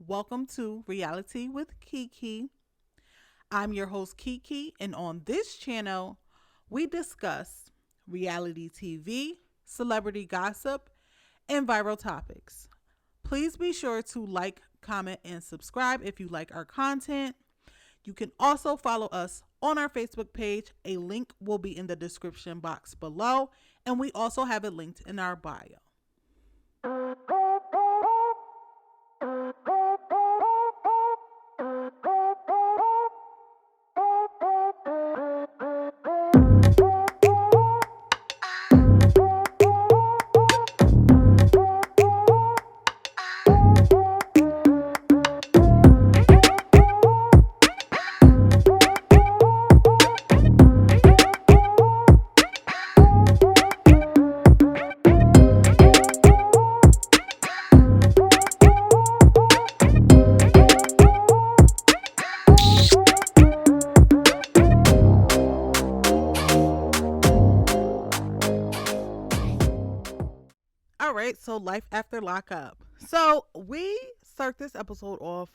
Welcome to Reality with Kiki. I'm your host, Kiki, and on this channel, we discuss reality TV, celebrity gossip, and viral topics. Please be sure to like, comment, and subscribe if you like our content. You can also follow us on our Facebook page. A link will be in the description box below, and we also have it linked in our bio. All right, so life after lockup. So we start this episode off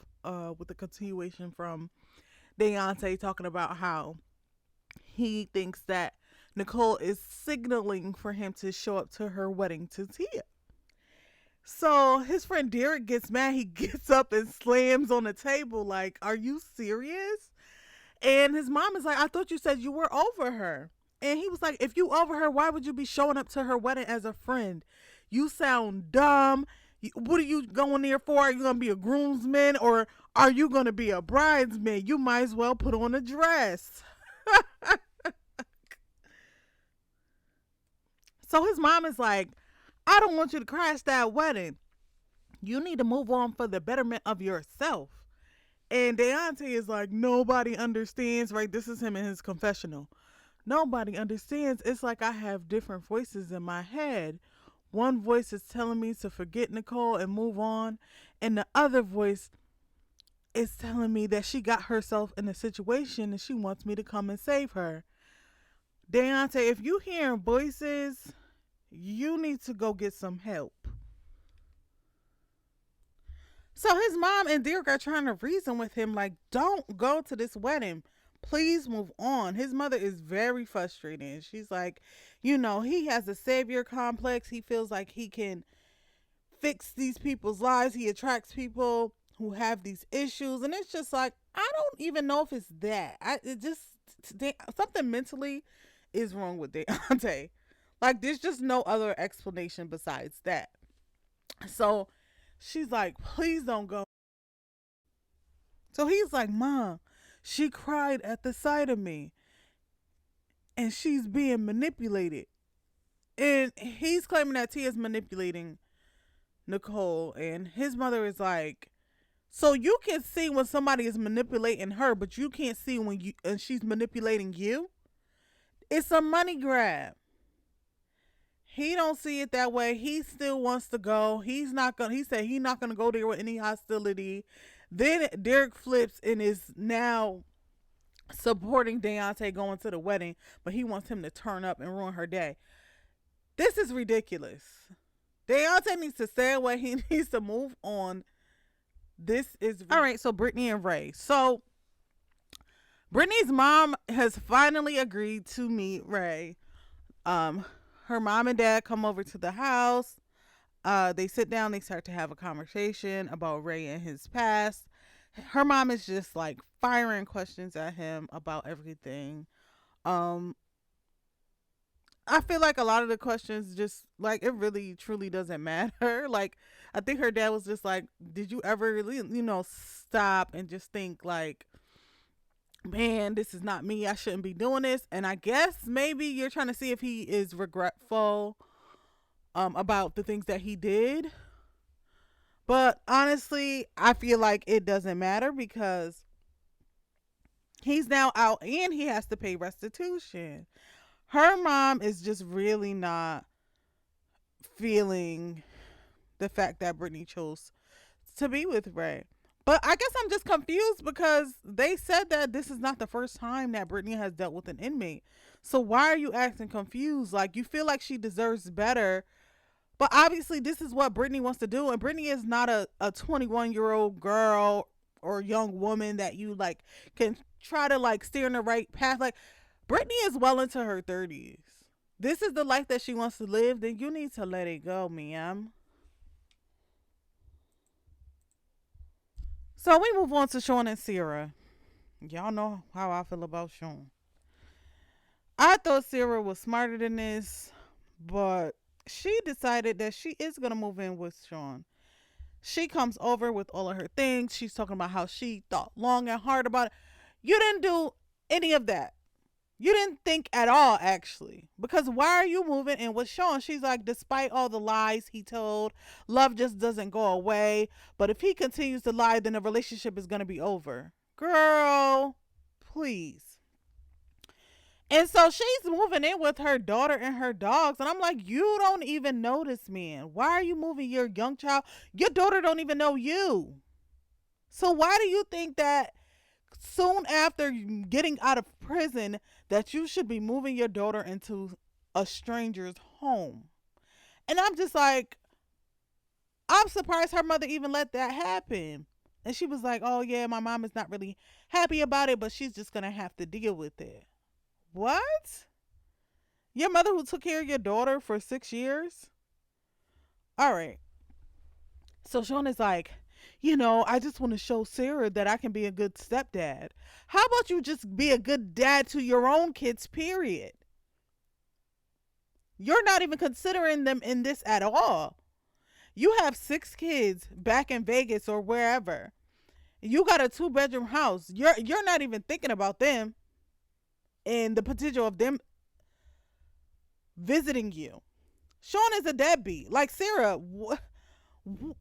with a continuation from Deontay talking about how he thinks that Nicole is signaling for him to show up to her wedding to Tia. So his friend Derek gets mad. He gets up and slams on the table like, "Are you serious?" And his mom is like, "I thought you said you were over her." And he was like, "If you over her, why would you be showing up to her wedding as a friend? You sound dumb. What are you going there for? Are you going to be a groomsman or are you going to be a bridesmaid? You might as well put on a dress." So his mom is like, "I don't want you to crash that wedding. You need to move on for the betterment of yourself." And Deontay is like, "Nobody understands," right? This is him in his confessional. "Nobody understands. It's like I have different voices in my head. One voice is telling me to forget Nicole and move on. And the other voice is telling me that she got herself in a situation and she wants me to come and save her." Deontay, if you hearing voices, you need to go get some help. So his mom and Derek are trying to reason with him like, "Don't go to this wedding. Please move on." His mother is very frustrated. She's like, he has a savior complex. He feels like he can fix these people's lives. He attracts people who have these issues. And it's just like, I don't even know if it's that. Something mentally is wrong with Deontay. Like, there's just no other explanation besides that. So she's like, "Please don't go." So he's like, "Mom, she cried at the sight of me and she's being manipulated." And he's claiming that Tia's manipulating Nicole. And his mother is like, "So you can see when somebody is manipulating her, but you can't see when she's manipulating you? It's a money grab." He don't see it that way. He still wants to go. He said he's not gonna go there with any hostility. Then Derek flips and is now supporting Deontay going to the wedding, but he wants him to turn up and ruin her day. This is ridiculous. Deontay needs to stay away. He needs to move on. This is all right. So Brittany and Ray. So Brittany's mom has finally agreed to meet Ray. Her mom and dad come over to the house. They sit down. They start to have a conversation about Ray and his past. Her mom is just like firing questions at him about everything. I feel like a lot of the questions just like it really truly doesn't matter. Like, I think her dad was just like, "Did you ever really, stop and just think like, man, this is not me. I shouldn't be doing this." And I guess maybe you're trying to see if he is regretful about the things that he did. But honestly, I feel like it doesn't matter because he's now out and he has to pay restitution. Her mom is just really not feeling the fact that Brittany chose to be with Ray. But I guess I'm just confused because they said that this is not the first time that Brittany has dealt with an inmate. So why are you acting confused? Like, you feel like she deserves better But obviously, this is what Brittany wants to do. And Brittany is not a 21-year-old girl or young woman that you like can try to like steer in the right path. Like, Brittany is well into her 30s. This is the life that she wants to live. Then you need to let it go, ma'am. So we move on to Shawn and Sarah. Y'all know how I feel about Shawn. I thought Sarah was smarter than this, but she decided that she is going to move in with Shawn. She comes over with all of her things. She's talking about how she thought long and hard about it. You didn't do any of that. You didn't think at all, actually. Because why are you moving in with Shawn? She's like, despite all the lies he told, love just doesn't go away. But if he continues to lie, then the relationship is going to be over. Girl, please. And so she's moving in with her daughter and her dogs. And I'm like, you don't even know this man. Why are you moving your young child? Your daughter don't even know you. So why do you think that soon after getting out of prison that you should be moving your daughter into a stranger's home? And I'm just like, I'm surprised her mother even let that happen. And she was like, oh yeah, my mom is not really happy about it, but she's just going to have to deal with it. What? Your mother who took care of your daughter for 6 years? All right. So Shawn is like, I just want to show Sarah that I can be a good stepdad. How about you just be a good dad to your own kids, period? You're not even considering them in this at all. You have 6 kids back in Vegas or wherever. You got a 2-bedroom house. You're not even thinking about them and the potential of them visiting you. Shawn is a deadbeat. Like Sarah,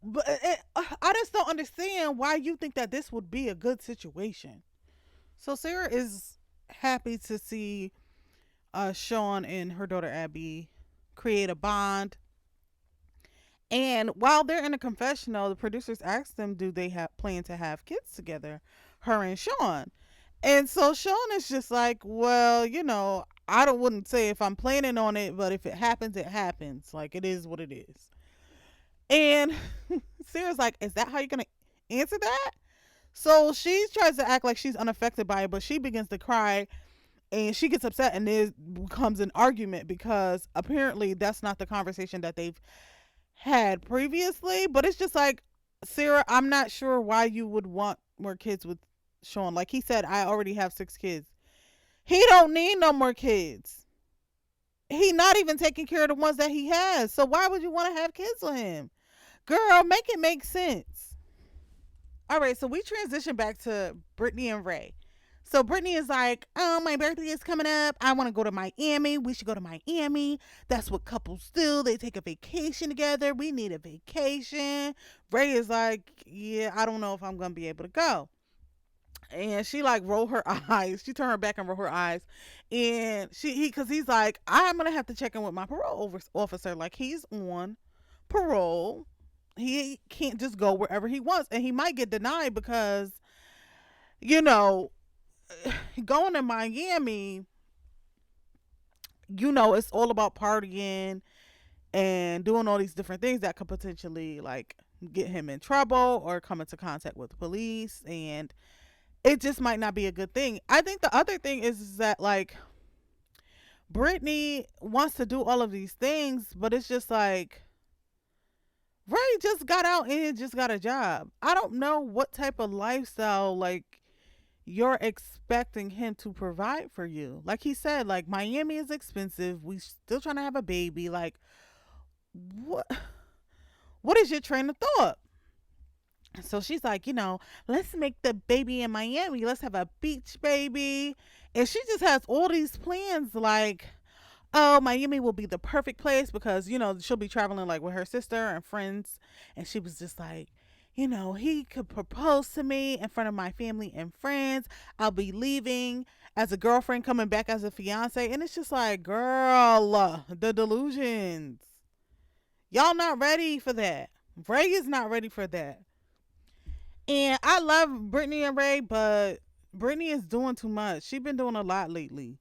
but I just don't understand why you think that this would be a good situation. So Sarah is happy to see Shawn and her daughter Abby create a bond. And while they're in a confessional, the producers asked them, do they have plan to have kids together, her and Shawn? And so Shawn is just like, well, I don't wouldn't say if I'm planning on it, but if it happens, it happens. Like, it is what it is. And Sarah's like, is that how you're gonna answer that? So she tries to act like she's unaffected by it, but she begins to cry and she gets upset, and there becomes an argument because apparently that's not the conversation that they've had previously. But it's just like, Sarah, I'm not sure why you would want more kids with Shawn. Like he said, I already have 6 kids. He don't need no more kids. He not even taking care of the ones that he has. So why would you want to have kids with him? Girl, make it make sense. All right, so we transition back to Brittany and Ray. So Brittany is like, oh, my birthday is coming up. I want to go to Miami. We should go to Miami. That's what couples do. They take a vacation together. We need a vacation. Ray is like, yeah, I don't know if I'm going to be able to go. And she like roll her eyes. She turned her back and roll her eyes. And because he's like, I'm going to have to check in with my parole officer. Like, he's on parole. He can't just go wherever he wants. And he might get denied because, you know, going to Miami, it's all about partying and doing all these different things that could potentially like get him in trouble or come into contact with the police, and it just might not be a good thing. I think the other thing is that like Brittany wants to do all of these things, but it's just like Ray just got out and just got a job. I don't know what type of lifestyle like you're expecting him to provide for you. Like he said, like Miami is expensive. We still trying to have a baby. Like what what is your train of thought? So she's like, let's make the baby in Miami. Let's have a beach baby. And she just has all these plans like, oh, Miami will be the perfect place because, she'll be traveling like with her sister and friends. And she was just like, he could propose to me in front of my family and friends. I'll be leaving as a girlfriend, coming back as a fiance. And it's just like, girl, the delusions. Y'all not ready for that. Ray is not ready for that. And I love Brittany and Ray, but Brittany is doing too much. She's been doing a lot lately.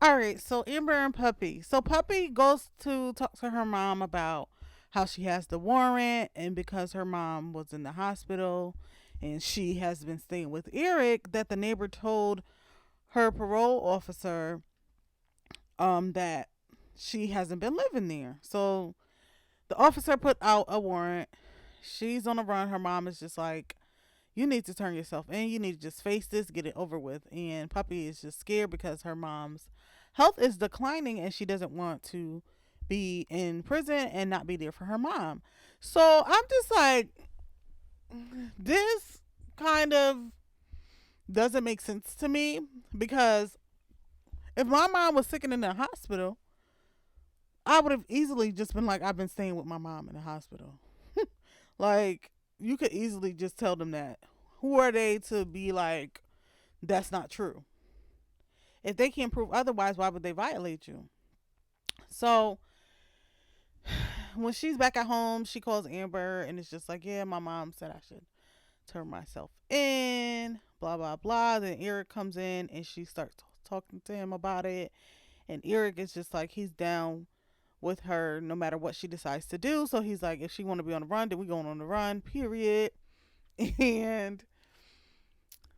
All right, so Amber and Puppy. So Puppy goes to talk to her mom about how she has the warrant, and because her mom was in the hospital and she has been staying with Eric, that the neighbor told her parole officer that she hasn't been living there. So the officer put out a warrant. She's on the run. Her mom is just like, you need to turn yourself in. You need to just face this, get it over with. And Puppy is just scared because her mom's health is declining and she doesn't want to be in prison and not be there for her mom. So I'm just like, this kind of doesn't make sense to me because if my mom was sick and in the hospital, I would have easily just been like, I've been staying with my mom in the hospital. Like, you could easily just tell them that. Who are they to be like, that's not true? If they can't prove otherwise, why would they violate you? So when she's back at home, she calls Amber and it's just like, yeah, my mom said I should turn myself in, blah, blah, blah. Then Eric comes in and she starts talking to him about it. And Eric is just like, he's down with her no matter what she decides to do. So he's like, if she want to be on the run, then we going on the run, period. And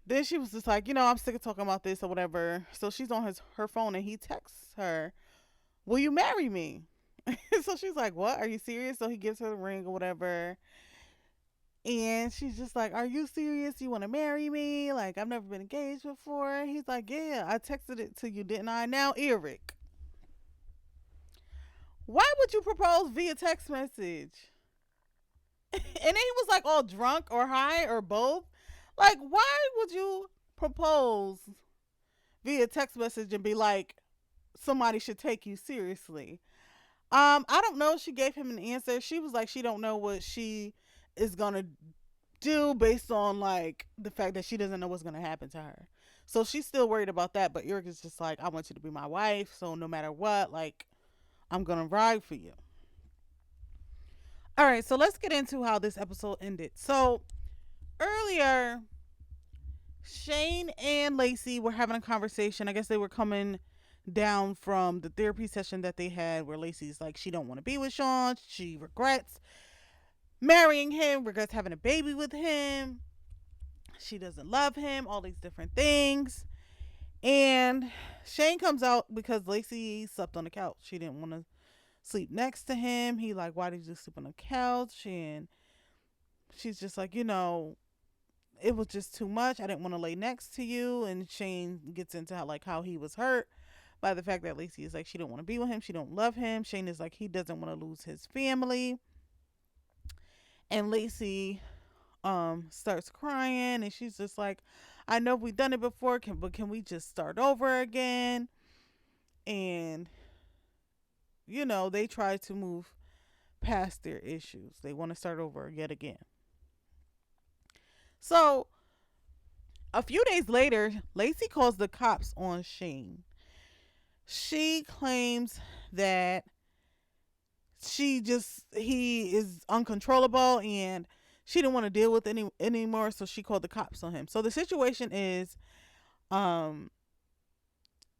then she was just like, I'm sick of talking about this or whatever. So she's on her phone and he texts her, will you marry me? So she's like, what? Are you serious? So he gives her the ring or whatever. And she's just like, are you serious? You want to marry me? Like, I've never been engaged before. He's like, yeah, I texted it to you, didn't I? Now, Eric, why would you propose via text message? And then he was like all drunk or high or both. Like, why would you propose via text message and be like, somebody should take you seriously? I don't know. She gave him an answer. She was like, she don't know what she is gonna do based on like the fact that she doesn't know what's gonna happen to her. So she's still worried about that. But Eric is just like, I want you to be my wife. So no matter what, like, I'm gonna ride for you. All right. So let's get into how this episode ended. So earlier, Shane and Lacey were having a conversation. I guess they were coming down from the therapy session that they had where Lacey's like she don't want to be with Shawn. She regrets marrying him, regrets having a baby with him. She doesn't love him, all these different things. And Shane comes out because Lacey slept on the couch. She didn't want to sleep next to him. He like, why did you sleep on the couch? And she's just like, it was just too much. I didn't want to lay next to you. And Shane gets into how he was hurt by the fact that Lacey is like she don't want to be with him. She don't love him. Shane is like he doesn't want to lose his family. And Lacey starts crying and she's just like, I know we've done it before, but can we just start over again? And they try to move past their issues. They want to start over yet again. So a few days later, Lacey calls the cops on Shane. She claims that he is uncontrollable and she didn't want to deal with anymore, so she called the cops on him. So the situation is, um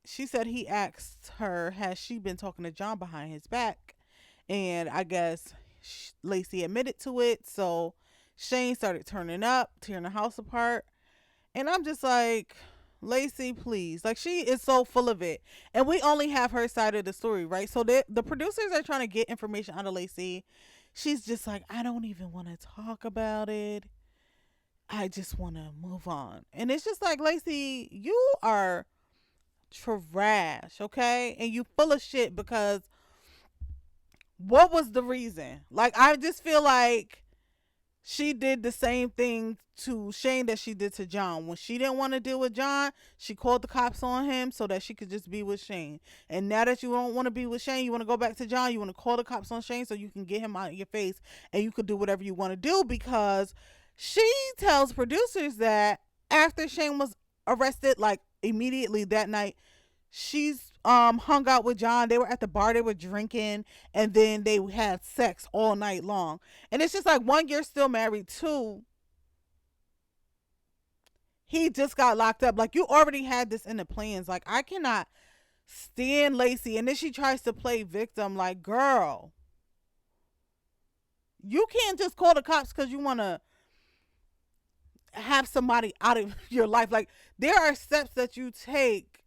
she said he asked her, has she been talking to John behind his back? And I guess Lacey admitted to it. So Shane started turning up, tearing the house apart. And I'm just like, Lacey, please. Like, she is so full of it. And we only have her side of the story, right? So the producers are trying to get information out of Lacey. She's just like, I don't even want to talk about it. I just want to move on. And it's just like, Lacey, you are trash, okay? And you full of shit because what was the reason? Like, I just feel like she did the same thing to Shane that she did to John. When she didn't want to deal with John, she called the cops on him so that she could just be with Shane. And now that you don't want to be with Shane, you want to go back to John, you want to call the cops on Shane so you can get him out of your face and you could do whatever you want to do, because she tells producers that after Shane was arrested, like immediately that night, she's hung out with John. They were at the bar, they were drinking, and then they had sex all night long. And it's just like, one, you're still married. Two, he just got locked up. Like, you already had this in the plans. Like, I cannot Stan Lacey, and then she tries to play victim. Like, girl, you can't just call the cops because you want to have somebody out of your life. Like, there are steps that you take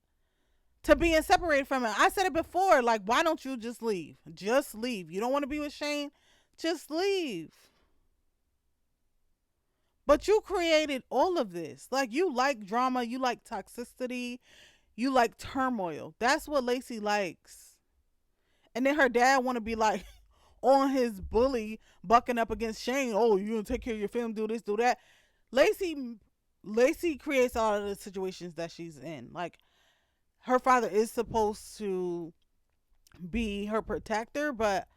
to being separated from it. I said it before. Like, why don't you just leave? Just leave. You don't want to be with Shane? Just leave. But you created all of this. Like, you like drama, you like toxicity, you like turmoil. That's what Lacey likes. And then her dad want to be like on his bully, bucking up against Shane. Oh, you gonna take care of your family, do this, do that. Lacey Lacey creates all of the situations that she's in. Like, her father is supposed to be her protector, but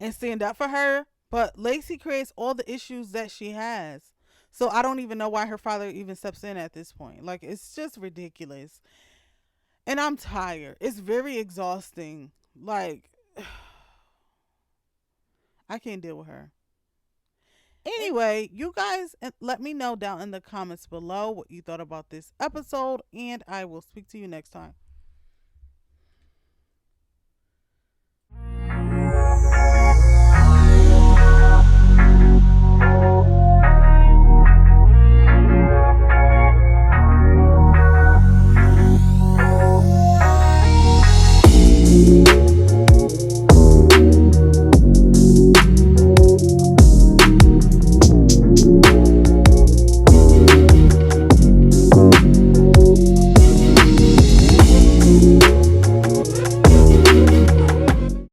and stand up for her. But Lacey creates all the issues that she has. So I don't even know why her father even steps in at this point. Like, it's just ridiculous. And I'm tired. It's very exhausting. Like, I can't deal with her. Anyway, you guys let me know down in the comments below what you thought about this episode, and I will speak to you next time.